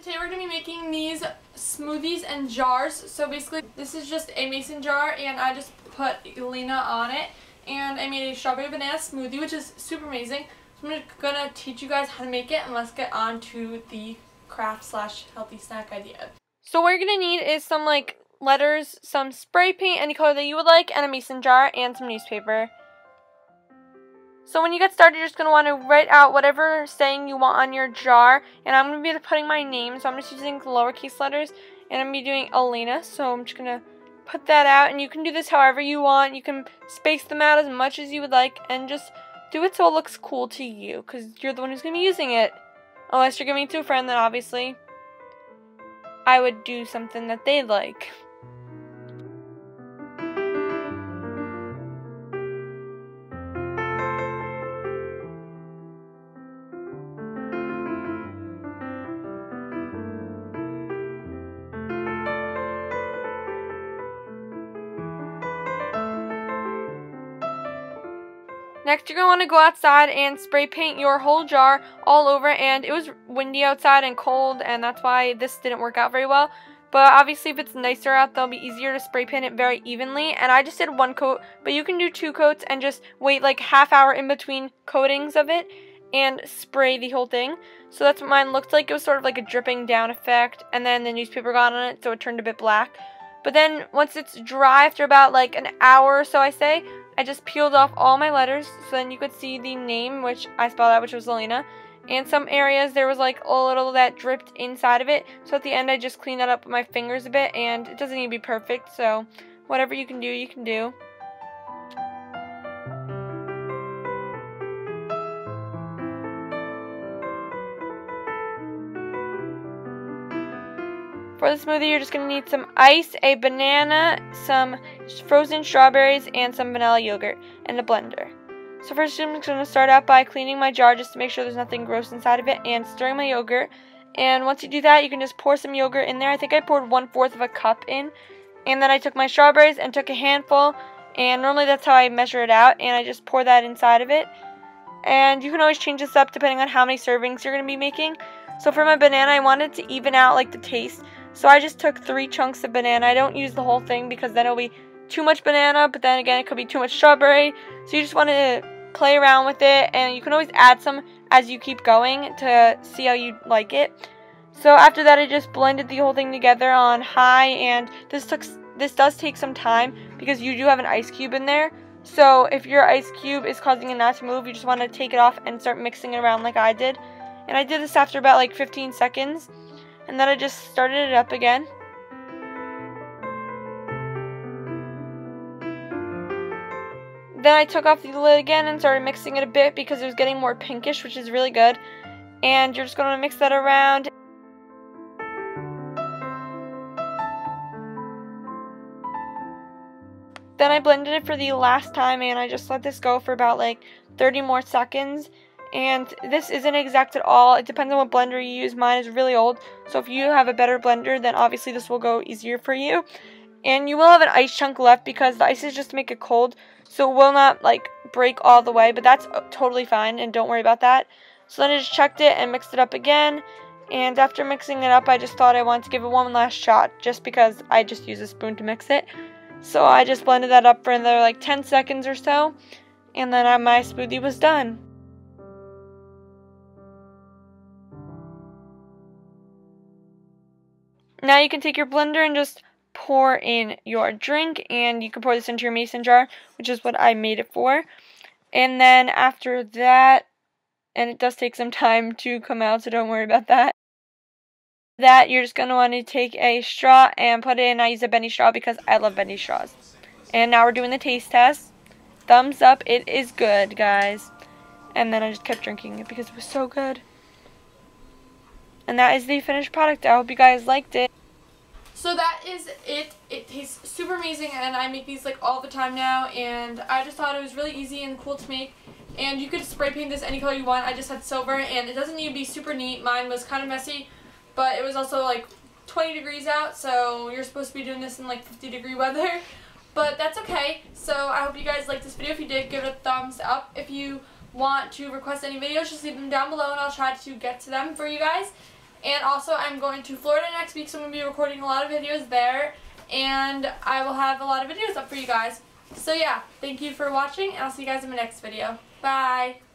today we're going to be making these smoothies and jars. So basically this is just a mason jar and I just put Elena on it. And I made a strawberry banana smoothie, which is super amazing. So I'm going to teach you guys how to make it, and let's get on to the craft slash healthy snack idea. So what you're going to need is some letters, some spray paint, any color that you would like, and a mason jar, and some newspaper. So when you get started, you're just going to want to write out whatever saying you want on your jar. And I'm going to be putting my name, so I'm just using the lowercase letters. And I'm going to be doing Elena, so I'm just going to put that out. And you can do this however you want. You can space them out as much as you would like. And just do it so it looks cool to you, because you're the one who's going to be using it. Unless you're giving it to a friend, then obviously I would do something that they like. Next, you're going to want to go outside and spray paint your whole jar all over, and it was windy outside and cold, and that's why this didn't work out very well. But obviously, if it's nicer out, they'll be easier to spray paint it very evenly, and I just did one coat, but you can do 2 coats and just wait like half hour in between coatings of it and spray the whole thing. So that's what mine looked like. It was sort of like a dripping down effect, and then the newspaper got on it, so it turned a bit black. But then once it's dry, after about like an hour or so, I just peeled off all my letters, so then you could see the name, which I spelled out, which was Elena. And some areas there was like a little that dripped inside of it, so at the end I just cleaned that up with my fingers a bit, and it doesn't need to be perfect, so whatever you can do, you can do. For the smoothie, you're just going to need some ice, a banana, some frozen strawberries, and some vanilla yogurt, and a blender. So first, I'm just going to start out by cleaning my jar just to make sure there's nothing gross inside of it, and stirring my yogurt. And once you do that, you can just pour some yogurt in there. I think I poured 1/4 of a cup in. And then I took my strawberries and took a handful, and normally that's how I measure it out, and I just pour that inside of it. And you can always change this up depending on how many servings you're going to be making. So for my banana, I wanted to even out like the taste. So I just took 3 chunks of banana. I don't use the whole thing because then it'll be too much banana, but then again it could be too much strawberry. So you just want to play around with it, and you can always add some as you keep going to see how you like it. So after that, I just blended the whole thing together on high, and this does take some time because you do have an ice cube in there. So if your ice cube is causing it not to move, you just want to take it off and start mixing it around like I did. And I did this after about like 15 seconds. And then I just started it up again. Then I took off the lid again and started mixing it a bit because it was getting more pinkish, which is really good. And you're just going to mix that around. Then I blended it for the last time, and I just let this go for about like 30 more seconds. And this isn't exact at all. It depends on what blender you use. Mine is really old, so if you have a better blender, then obviously this will go easier for you. And you will have an ice chunk left because the ice is just to make it cold, so it will not like break all the way, but that's totally fine, and don't worry about that. So then I just checked it and mixed it up again, and after mixing it up, I just thought I wanted to give it one last shot just because I just used a spoon to mix it. So I just blended that up for another like 10 seconds or so, and then my smoothie was done. Now you can take your blender and just pour in your drink, and you can pour this into your mason jar, which is what I made it for. And then after that, and it does take some time to come out, so don't worry about that. You're just going to want to take a straw and put it in. I use a bendy straw because I love bendy straws. And now we're doing the taste test. Thumbs up, it is good, guys. And then I just kept drinking it because it was so good. And that is the finished product. I hope you guys liked it. So that is it. It tastes super amazing, and I make these like all the time now, and I just thought it was really easy and cool to make. And you could spray paint this any color you want. I just had silver, and it doesn't need to be super neat. Mine was kind of messy, but it was also like 20 degrees out, so you're supposed to be doing this in like 50-degree weather. But that's okay. So I hope you guys liked this video. If you did, give it a thumbs up. If you want to request any videos, just leave them down below, and I'll try to get to them for you guys. And also I'm going to Florida next week, so I'm going to be recording a lot of videos there. And I will have a lot of videos up for you guys. So yeah, thank you for watching, and I'll see you guys in my next video. Bye!